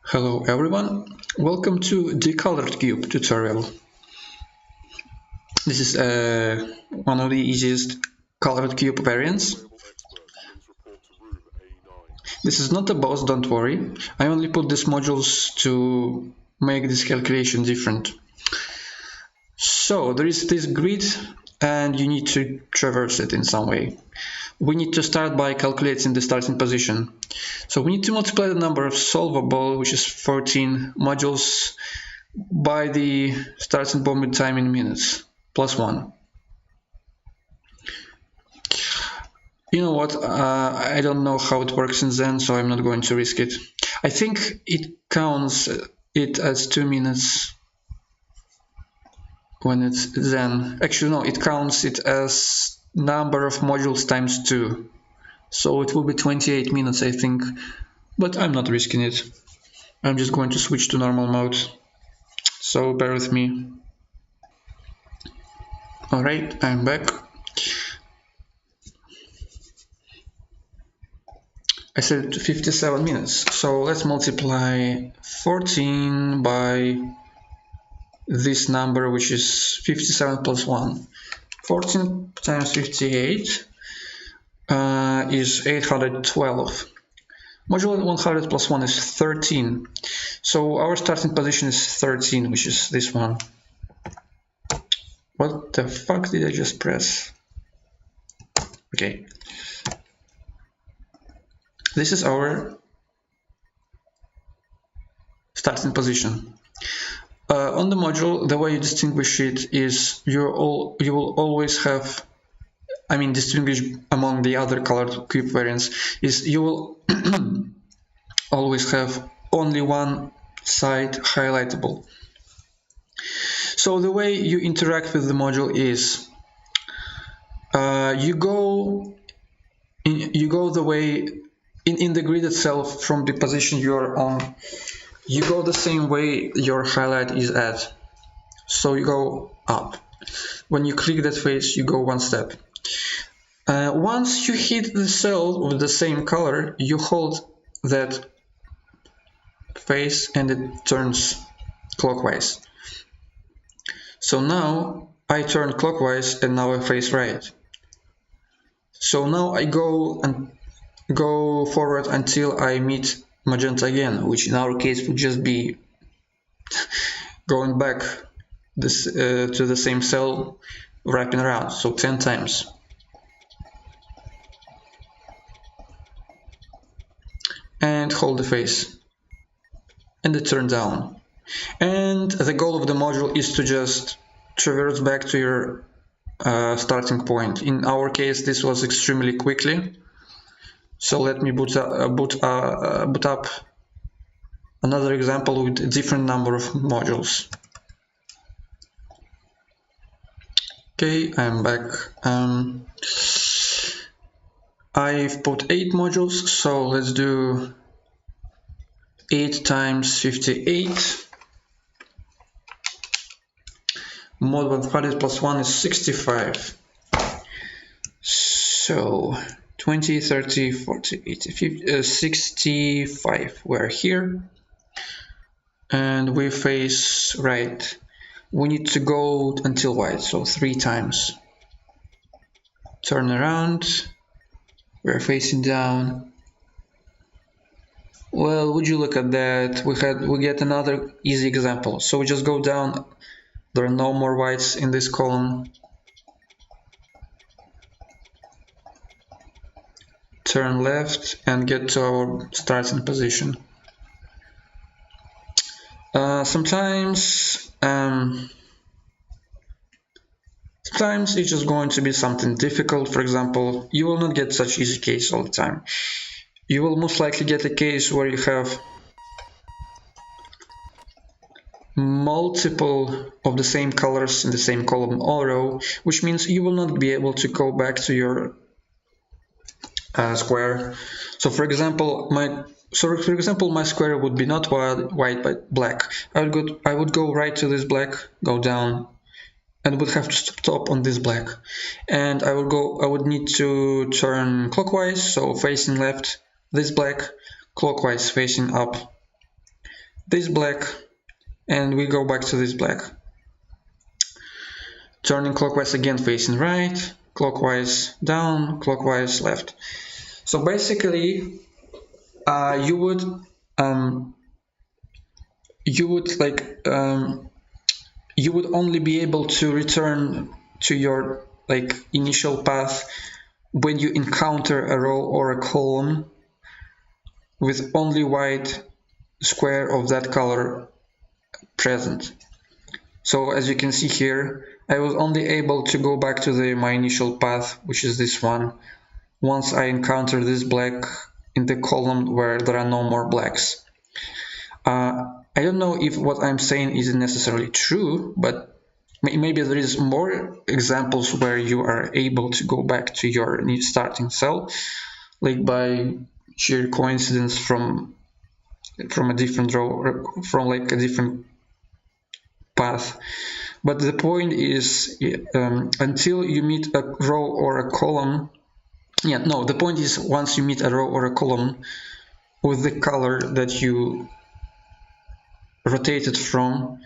Hello everyone, welcome to Decolored cube tutorial. This is one of the easiest colored cube variants. This is not a boss, don't worry. I only put these modules to make this calculation different. So there is this grid and you need to traverse it in some way. We need to start by calculating the starting position. So we need to multiply the number of solvable, which is 14 modules, by the starting moment time in minutes, plus 1. You know what, I don't know how it works in Zen, so I'm not going to risk it. I think it counts it as 2 minutes when it's Zen. Actually no, it counts it as number of modules times 2. So it will be 28 minutes, I think, but I'm not risking it. I'm just going to switch to normal mode, so bear with me. Alright, I'm back. I said 57 minutes, so let's multiply 14 by this number, which is 57 plus 1. 14 times 58 is 812. Modulo 100 plus 1 is 13. So our starting position is 13, which is this one. What the fuck did I just press? Okay. This is our starting position. On the module, the way you distinguish it is you will always have, distinguish among the other colored cube variants is you will always have only one side highlightable. So the way you interact with the module is you go the way in the grid itself from the position you are on. You go the same way your highlight is at. So you go up. When you click that face, you go one step. Once you hit the cell with the same color, you hold that face and it turns clockwise. So now I turn clockwise and now I face right. So now I go forward until I meet magenta again, which in our case would just be going back to the same cell, wrapping around, so 10 times. And hold the face and the turn down. And the goal of the module is to just traverse back to your starting point. In our case, this was extremely quickly. So let me boot up another example with a different number of modules. Okay, I'm back. I've put 8 modules, so let's do 8 times 58. Mod 100 plus 1 is 65. So 20, 30, 40, 80, 50, 65. We're here. And we face right. We need to go until white, so 3 times. Turn around. We're facing down. Well, would you look at that? We get another easy example. So we just go down. There are no more whites in this column. Turn left and get to our starting position. Sometimes it's just going to be something difficult. For example, you will not get such easy case all the time. You will most likely get a case where you have multiple of the same colors in the same column or row, which means you will not be able to go back to your square. So for example, my square would be not white but black. I would go right to this black, go down, and would have to stop on this black. And I would need to turn clockwise, so facing left, this black, clockwise facing up. this black, and we go back to this black. Turning clockwise again, facing right, clockwise down, clockwise left. So basically, you would only be able to return to your initial path when you encounter a row or a column with only white square of that color present. So as you can see here, I was only able to go back to my initial path, which is this one, once I encounter this black in the column where there are no more blacks. I don't know if what I'm saying is necessarily true, but maybe there is more examples where you are able to go back to your new starting cell, like by sheer coincidence from a different row or from a different path. But the point is, until you meet a row or a column, the point is once you meet a row or a column with the color that you rotated from,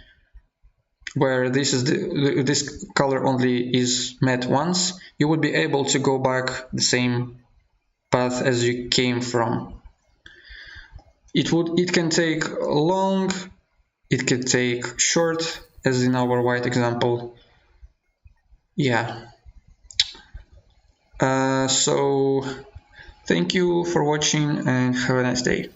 where this color only is met once, you would be able to go back the same path as you came from. It can take long, it can take short, as in our white example. So thank you for watching and have a nice day.